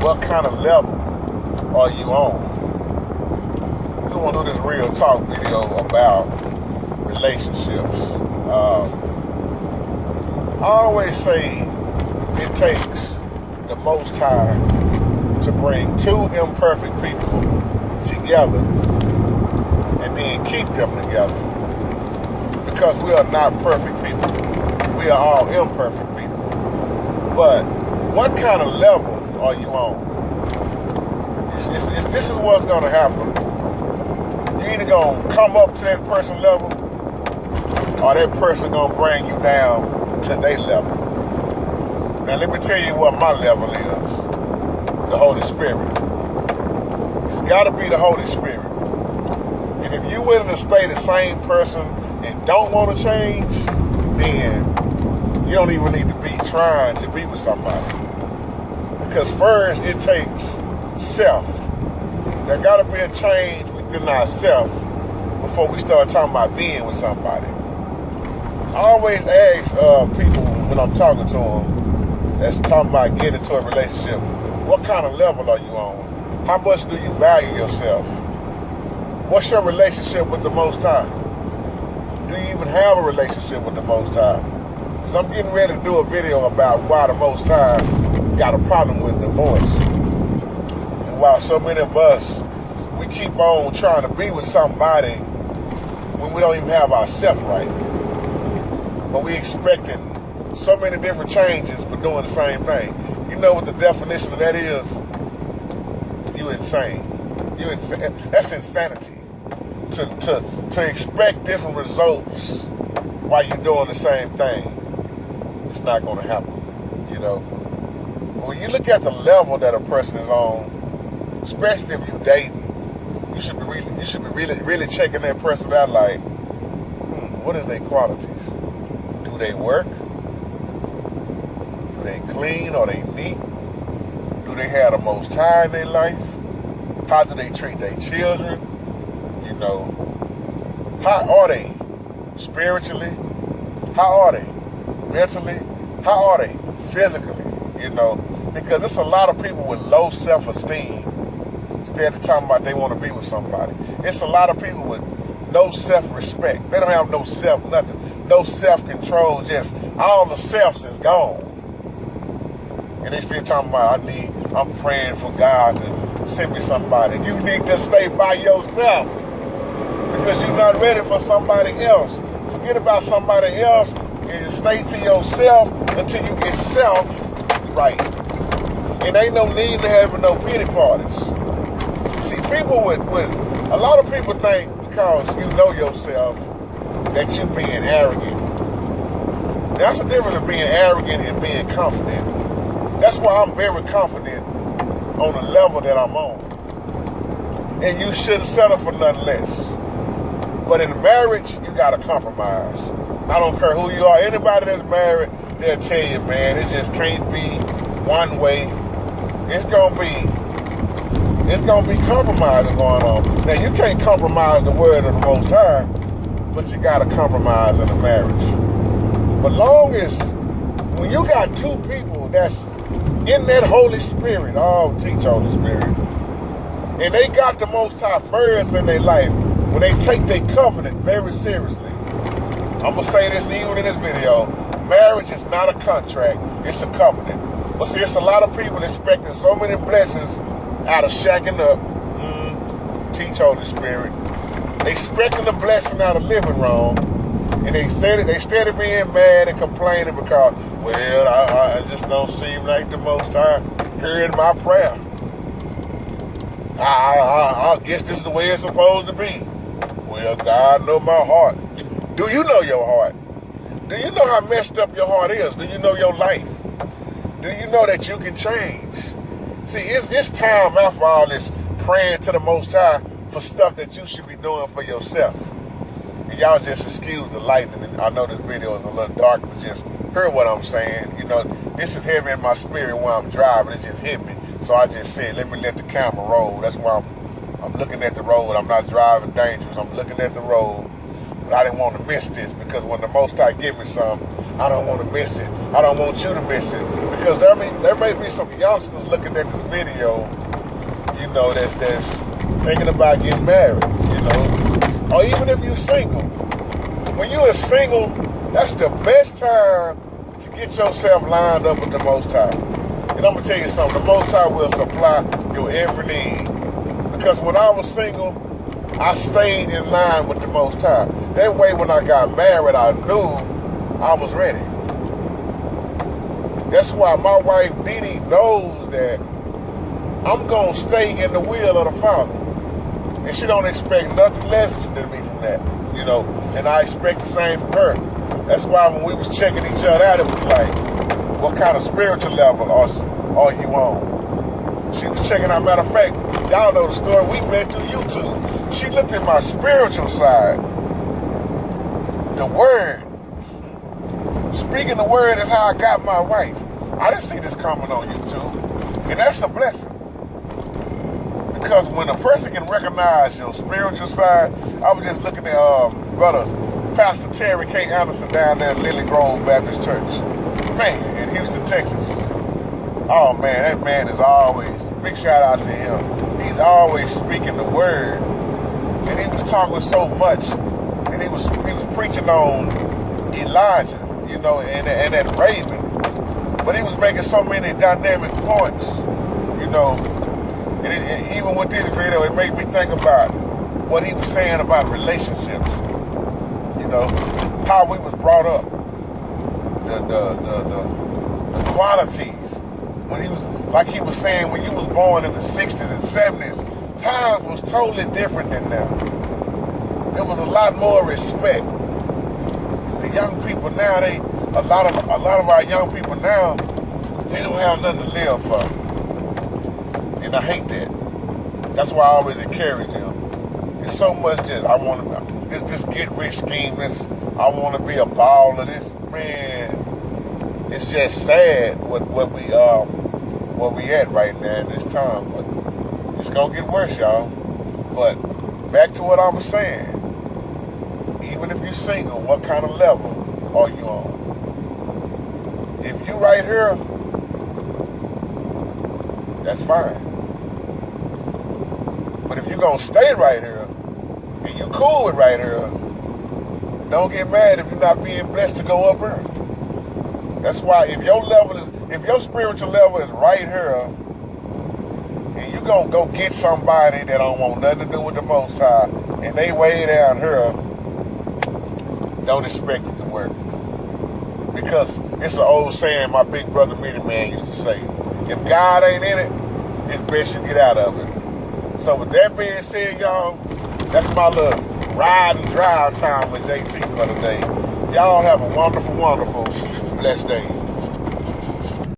what kind of level are you on? I want to do this real talk video about relationships. I always say it takes the Most High to bring two imperfect people together and then keep them together, because we are not perfect people. We are all imperfect people. But what kind of level are you on? This is what's going to happen. You're either going to come up to that person's level, or that person going to bring you down to their level. Now let me tell you what my level is. The Holy Spirit. It's got to be the Holy Spirit. And if you're willing to stay the same person and don't want to change, then you don't even need to be trying to be with somebody. Because first, it takes self. There got to be a change within ourselves before we start talking about being with somebody. I always ask people when I'm talking to them that's talking about getting into a relationship, what kind of level are you on? How much do you value yourself? What's your relationship with the Most High? Do you even have a relationship with the Most High? Because I'm getting ready to do a video about why the Most High got a problem with divorce. And why so many of us, we keep on trying to be with somebody when we don't even have ourselves right. But we expecting so many different changes but doing the same thing. You know what the definition of that is? You insane. That's insanity. To expect different results while you're doing the same thing, it's not going to happen. You know. When you look at the level that a person is on, especially if you're dating, you should be really checking that person out. Like, what is their qualities? Do they work? Do they clean? Are they neat? Do they have the Most High in their life? How do they treat their children? You know, how are they spiritually? How are they mentally? How are they physically? You know, because there's a lot of people with low self-esteem instead of talking about they want to be with somebody. It's a lot of people with no self-respect. They don't have no nothing. No self-control. Just all the selves is gone. And they still talking about, I'm praying for God to send me somebody. You need to stay by yourself because you're not ready for somebody else. Forget about somebody else and stay to yourself until you get self right. And ain't no need to having no pity parties. See, people with a lot of people think because you know yourself that you're being arrogant. That's the difference of being arrogant and being confident. That's why I'm very confident on the level that I'm on. And you shouldn't settle for nothing less. But in marriage, you got to compromise. I don't care who you are. Anybody that's married, they'll tell you, man, it just can't be one way. It's gonna be compromising going on. Now, you can't compromise the word of the Most High, but you got to compromise in a marriage. But long as, when you got two people that's in that Holy Spirit, teach Holy Spirit, and they got the Most High first in their life, when they take their covenant very seriously. I'm going to say this even in this video, marriage is not a contract, it's a covenant. But see, it's a lot of people expecting so many blessings out of shacking up. Teach Holy Spirit. They expecting a blessing out of living wrong. And they steady being mad and complaining because, well, I just don't seem like the Most High hearing my prayer. I guess this is the way it's supposed to be. Well, God know my heart. Do you know your heart? Do you know how messed up your heart is? Do you know your life? Do you know that you can change? See, it's time after all this praying to the Most High for stuff that you should be doing for yourself. And y'all just excuse the lightning. And I know this video is a little dark, but just hear what I'm saying. You know, this is heavy in my spirit while I'm driving. It just hit me. So I just said, let me let the camera roll. That's why I'm looking at the road. I'm not driving dangerous. I'm looking at the road. But I didn't want to miss this, because when the Most High give me some, I don't want to miss it. I don't want you to miss it. Because there may be some youngsters looking at this video, you know, that's thinking about getting married, you know. Or even if you're single. When you're single, that's the best time to get yourself lined up with the Most High. And I'm going to tell you something. The Most High will supply your every need. Because when I was single, I stayed in line with the Most High. That way, when I got married, I knew I was ready. That's why my wife, Dee, knows that I'm going to stay in the will of the Father. And she don't expect nothing less than me from that, you know. And I expect the same from her. That's why when we was checking each other out, it was like, what kind of spiritual level are you on? She was checking out. Matter of fact, y'all know the story, we met through YouTube. She looked at my spiritual side. The word. Speaking the word is how I got my wife. I didn't see this coming on YouTube. And that's a blessing. Because when a person can recognize your spiritual side, I was just looking at brother Pastor Terry K. Anderson down there at Lily Grove Baptist Church. Man, in Houston, Texas. Oh man, that man is always, big shout out to him. He's always speaking the word. And he was talking so much. And he was preaching on Elijah, you know, and that raven. But he was making so many dynamic points, you know. And even with this video, it made me think about what he was saying about relationships. You know, how we was brought up, the qualities. When he was, like he was saying, when you was born in the 60s and 70s, times was totally different than now. There was a lot more respect. The young people now, a lot of our young people now, they don't have nothing to live for. And I hate that. That's why I always encourage them. It's so much just, I want to, this get rich scheme, I want to be a ball of this. Man, it's just sad what we at right now in this time. But it's going to get worse, y'all. But back to what I was saying. Even if you're single, what kind of level are you on? If you right here, that's fine. But if you're going to stay right here, and you cool with right here, don't get mad if you're not being blessed to go up here. That's why if your spiritual level is right here, and you're going to go get somebody that don't want nothing to do with the Most High, and they way down here, don't expect it to work. Because it's an old saying my big brother Minnie Man used to say, if God ain't in it, it's best you get out of it. So with that being said, y'all, that's my little ride and drive time with JT for today. Y'all have a wonderful, wonderful, blessed day.